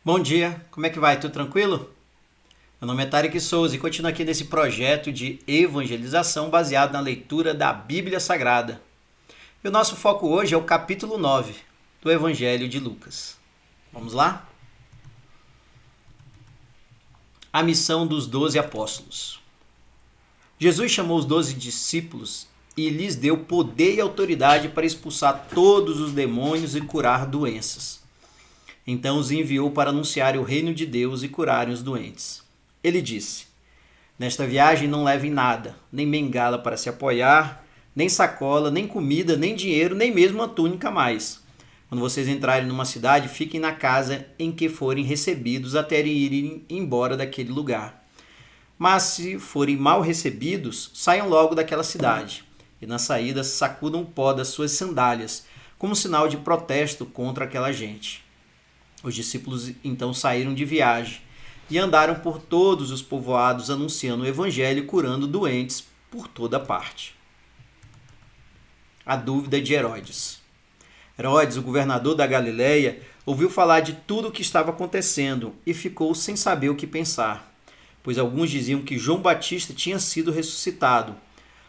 Bom dia, como é que vai? Tudo tranquilo? Meu nome é Tarek Souza e continuo aqui nesse projeto de evangelização baseado na leitura da Bíblia Sagrada. E o nosso foco hoje é o capítulo 9 do Evangelho de Lucas. Vamos lá? A missão dos 12 apóstolos. Jesus chamou os 12 discípulos e lhes deu poder e autoridade para expulsar todos os demônios e curar doenças. Então os enviou para anunciar o reino de Deus e curarem os doentes. Ele disse: Nesta viagem não levem nada, nem bengala para se apoiar, nem sacola, nem comida, nem dinheiro, nem mesmo uma túnica a mais. Quando vocês entrarem numa cidade, fiquem na casa em que forem recebidos até irem embora daquele lugar. Mas se forem mal recebidos, saiam logo daquela cidade. E na saída sacudam o pó das suas sandálias, como sinal de protesto contra aquela gente. Os discípulos então saíram de viagem e andaram por todos os povoados anunciando o evangelho e curando doentes por toda parte. A dúvida de Herodes. Herodes, o governador da Galileia, ouviu falar de tudo o que estava acontecendo e ficou sem saber o que pensar, pois alguns diziam que João Batista tinha sido ressuscitado,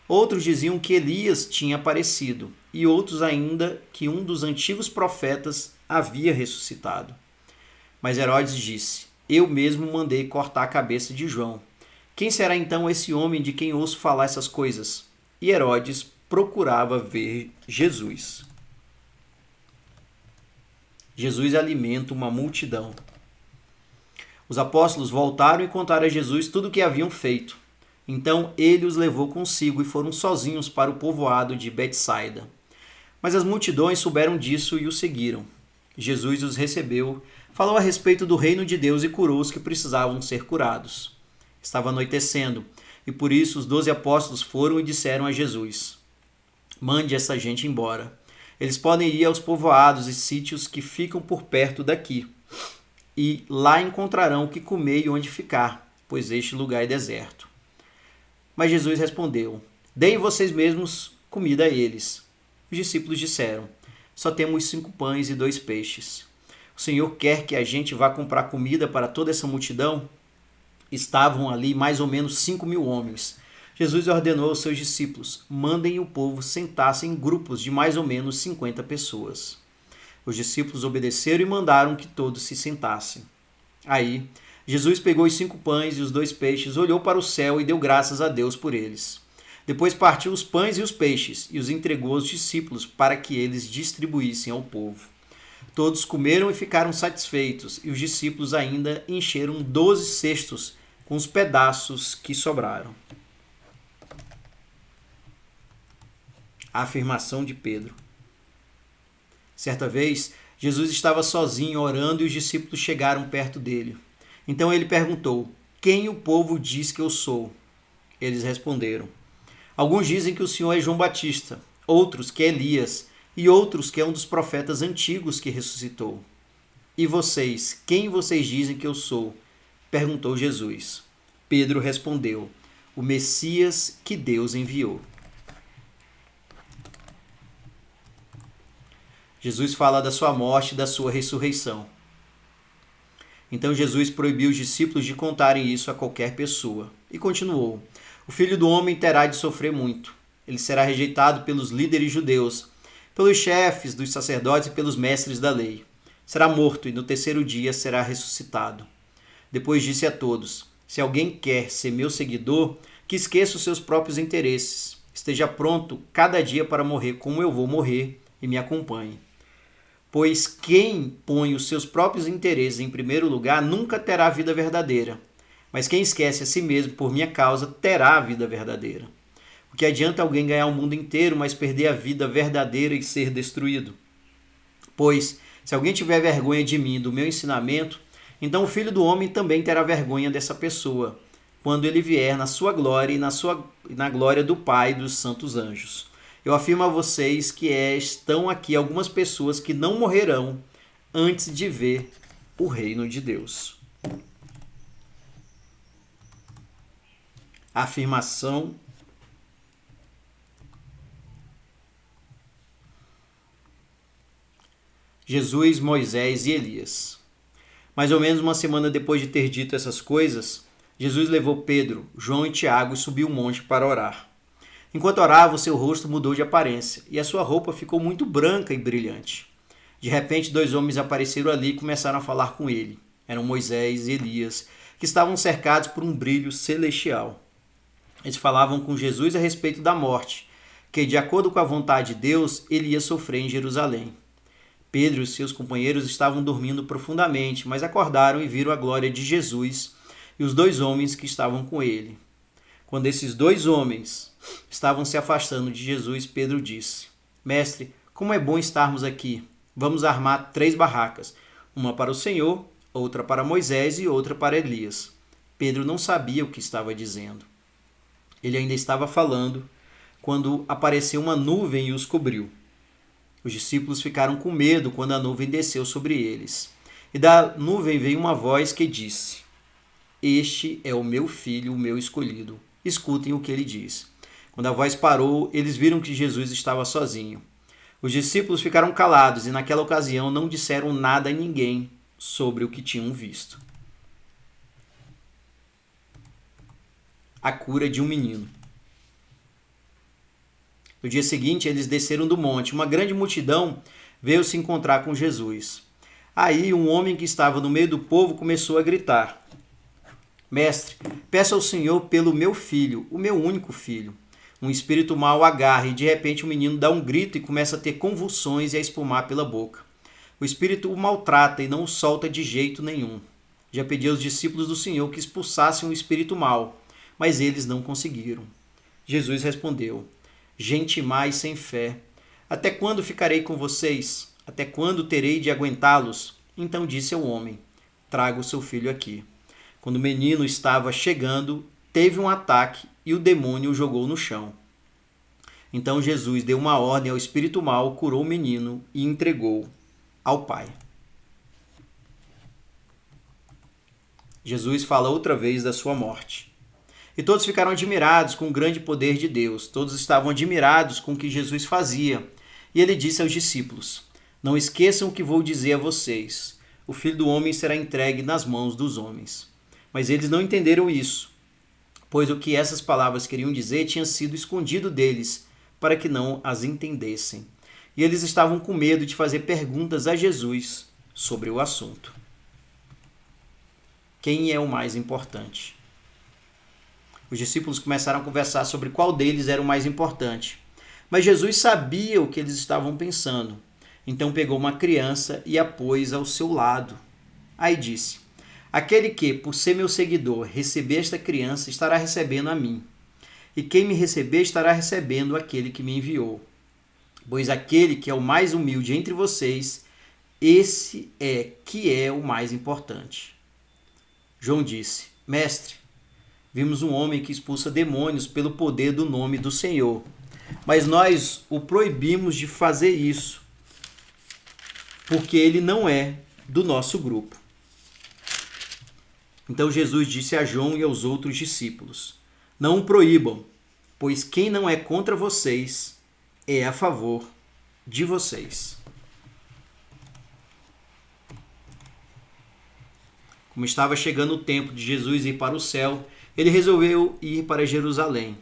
outros diziam que Elias tinha aparecido e outros ainda que um dos antigos profetas havia ressuscitado. Mas Herodes disse: Eu mesmo mandei cortar a cabeça de João. Quem será então esse homem de quem ouço falar essas coisas? E Herodes procurava ver Jesus. Jesus alimenta uma multidão. Os apóstolos voltaram e contaram a Jesus tudo o que haviam feito. Então ele os levou consigo e foram sozinhos para o povoado de Betsaida. Mas as multidões souberam disso e o seguiram. Jesus os recebeu, falou a respeito do reino de Deus e curou os que precisavam ser curados. Estava anoitecendo, e por isso os 12 apóstolos foram e disseram a Jesus: Mande essa gente embora. Eles podem ir aos povoados e sítios que ficam por perto daqui, e lá encontrarão o que comer e onde ficar, pois este lugar é deserto. Mas Jesus respondeu: Deem vocês mesmos comida a eles. Os discípulos disseram: Só temos 5 pães e 2 peixes. O Senhor quer que a gente vá comprar comida para toda essa multidão? Estavam ali mais ou menos 5.000 homens. Jesus ordenou aos seus discípulos: mandem o povo sentar-se em grupos de mais ou menos 50 pessoas. Os discípulos obedeceram e mandaram que todos se sentassem. Aí, Jesus pegou os 5 pães e os 2 peixes, olhou para o céu e deu graças a Deus por eles. Depois partiu os pães e os peixes e os entregou aos discípulos para que eles distribuíssem ao povo. Todos comeram e ficaram satisfeitos, e os discípulos ainda encheram 12 cestos com os pedaços que sobraram. A afirmação de Pedro. Certa vez, Jesus estava sozinho orando e os discípulos chegaram perto dele. Então ele perguntou: Quem o povo diz que eu sou? Eles responderam: Alguns dizem que o Senhor é João Batista, outros que é Elias e outros que é um dos profetas antigos que ressuscitou. E vocês, quem vocês dizem que eu sou? Perguntou Jesus. Pedro respondeu: O Messias que Deus enviou. Jesus fala da sua morte e da sua ressurreição. Então Jesus proibiu os discípulos de contarem isso a qualquer pessoa. E continuou: O Filho do Homem terá de sofrer muito. Ele será rejeitado pelos líderes judeus, pelos chefes dos sacerdotes e pelos mestres da lei. Será morto e no terceiro dia será ressuscitado. Depois disse a todos: Se alguém quer ser meu seguidor, que esqueça os seus próprios interesses. Esteja pronto cada dia para morrer como eu vou morrer e me acompanhe. Pois quem põe os seus próprios interesses em primeiro lugar nunca terá a vida verdadeira. Mas quem esquece a si mesmo por minha causa terá a vida verdadeira. O que adianta alguém ganhar o mundo inteiro, mas perder a vida verdadeira e ser destruído? Pois, se alguém tiver vergonha de mim e do meu ensinamento, então o Filho do Homem também terá vergonha dessa pessoa, quando ele vier na sua glória e na glória do Pai e dos santos anjos. Eu afirmo a vocês que estão aqui algumas pessoas que não morrerão antes de ver o reino de Deus. Afirmação. Jesus, Moisés e Elias. Mais ou menos uma semana depois de ter dito essas coisas, Jesus levou Pedro, João e Tiago e subiu o monte para orar. Enquanto orava, o seu rosto mudou de aparência e a sua roupa ficou muito branca e brilhante. De repente, 2 homens apareceram ali e começaram a falar com ele. Eram Moisés e Elias, que estavam cercados por um brilho celestial. Eles falavam com Jesus a respeito da morte, que, de acordo com a vontade de Deus, ele ia sofrer em Jerusalém. Pedro e seus companheiros estavam dormindo profundamente, mas acordaram e viram a glória de Jesus e os 2 homens que estavam com ele. Quando esses 2 homens estavam se afastando de Jesus, Pedro disse: Mestre, como é bom estarmos aqui. Vamos armar 3 barracas, uma para o Senhor, outra para Moisés e outra para Elias. Pedro não sabia o que estava dizendo. Ele ainda estava falando quando apareceu uma nuvem e os cobriu. Os discípulos ficaram com medo quando a nuvem desceu sobre eles. E da nuvem veio uma voz que disse: Este é o meu filho, o meu escolhido. Escutem o que ele diz. Quando a voz parou, eles viram que Jesus estava sozinho. Os discípulos ficaram calados e naquela ocasião não disseram nada a ninguém sobre o que tinham visto. A cura de um menino. No dia seguinte, eles desceram do monte. Uma grande multidão veio se encontrar com Jesus. Aí, um homem que estava no meio do povo começou a gritar: Mestre, peço ao Senhor pelo meu filho, o meu único filho. Um espírito mau o agarra e de repente o menino dá um grito e começa a ter convulsões e a espumar pela boca. O espírito o maltrata e não o solta de jeito nenhum. Já pedi aos discípulos do Senhor que expulsassem o espírito mau, mas eles não conseguiram. Jesus respondeu: Gente má e sem fé, até quando ficarei com vocês? Até quando terei de aguentá-los? Então disse ao homem: Traga o seu filho aqui. Quando o menino estava chegando, teve um ataque e o demônio o jogou no chão. Então Jesus deu uma ordem ao espírito mau, curou o menino e entregou ao pai. Jesus fala outra vez da sua morte. E todos ficaram admirados com o grande poder de Deus. Todos estavam admirados com o que Jesus fazia. E ele disse aos discípulos: Não esqueçam o que vou dizer a vocês. O Filho do Homem será entregue nas mãos dos homens. Mas eles não entenderam isso, pois o que essas palavras queriam dizer tinha sido escondido deles, para que não as entendessem. E eles estavam com medo de fazer perguntas a Jesus sobre o assunto. Quem é o mais importante? Os discípulos começaram a conversar sobre qual deles era o mais importante. Mas Jesus sabia o que eles estavam pensando. Então pegou uma criança e a pôs ao seu lado. Aí disse: Aquele que, por ser meu seguidor, receber esta criança, estará recebendo a mim. E quem me receber, estará recebendo aquele que me enviou. Pois aquele que é o mais humilde entre vocês, esse é que é o mais importante. João disse: Mestre, vimos um homem que expulsa demônios pelo poder do nome do Senhor. Mas nós o proibimos de fazer isso, porque ele não é do nosso grupo. Então Jesus disse a João e aos outros discípulos: Não o proíbam, pois quem não é contra vocês é a favor de vocês. Como estava chegando o tempo de Jesus ir para o céu, ele resolveu ir para Jerusalém.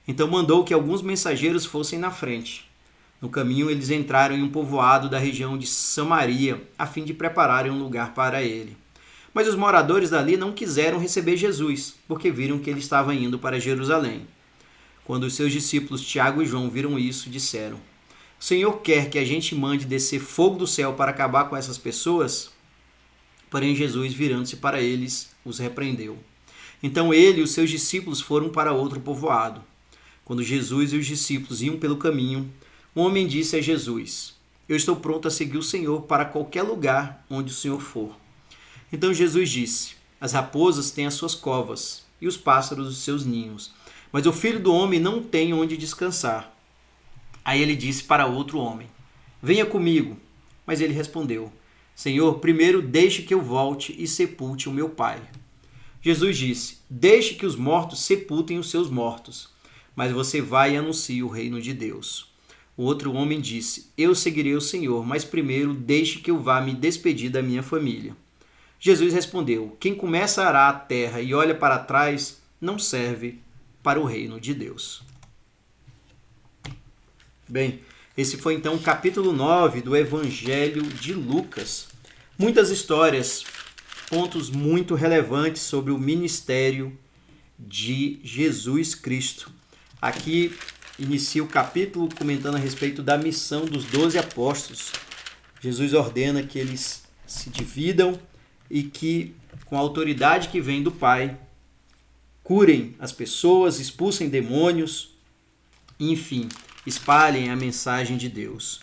Então mandou que alguns mensageiros fossem na frente. No caminho, eles entraram em um povoado da região de Samaria, a fim de prepararem um lugar para ele. Mas os moradores dali não quiseram receber Jesus, porque viram que ele estava indo para Jerusalém. Quando os seus discípulos Tiago e João viram isso, disseram: O Senhor quer que a gente mande descer fogo do céu para acabar com essas pessoas? Porém, Jesus, virando-se para eles, os repreendeu. Então ele e os seus discípulos foram para outro povoado. Quando Jesus e os discípulos iam pelo caminho, um homem disse a Jesus: Eu estou pronto a seguir o Senhor para qualquer lugar onde o Senhor for. Então Jesus disse: As raposas têm as suas covas e os pássaros os seus ninhos, mas o Filho do Homem não tem onde descansar. Aí ele disse para outro homem: Venha comigo. Mas ele respondeu: Senhor, primeiro deixe que eu volte e sepulte o meu pai. Jesus disse: Deixe que os mortos sepultem os seus mortos, mas você vai e anuncie o reino de Deus. O outro homem disse: Eu seguirei o Senhor, mas primeiro deixe que eu vá me despedir da minha família. Jesus respondeu: quem começa a arar a terra e olha para trás não serve para o reino de Deus. Bem, esse foi então o capítulo 9 do Evangelho de Lucas. Muitas histórias, pontos muito relevantes sobre o ministério de Jesus Cristo. Aqui inicia o capítulo comentando a respeito da missão dos 12 apóstolos. Jesus ordena que eles se dividam e que, com a autoridade que vem do Pai, curem as pessoas, expulsem demônios, enfim, espalhem a mensagem de Deus.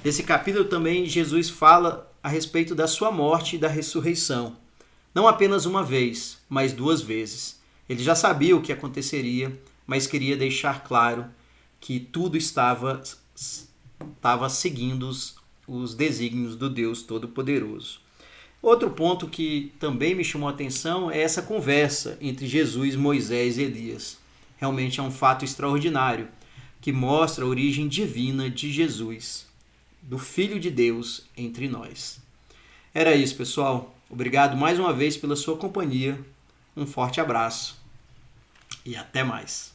Nesse capítulo também Jesus fala a respeito da sua morte e da ressurreição. Não apenas uma vez, mas 2 vezes. Ele já sabia o que aconteceria, mas queria deixar claro que tudo estava seguindo os desígnios do Deus Todo-Poderoso. Outro ponto que também me chamou a atenção é essa conversa entre Jesus, Moisés e Elias. Realmente é um fato extraordinário, que mostra a origem divina de Jesus, do Filho de Deus entre nós. Era isso, pessoal. Obrigado mais uma vez pela sua companhia. Um forte abraço e até mais.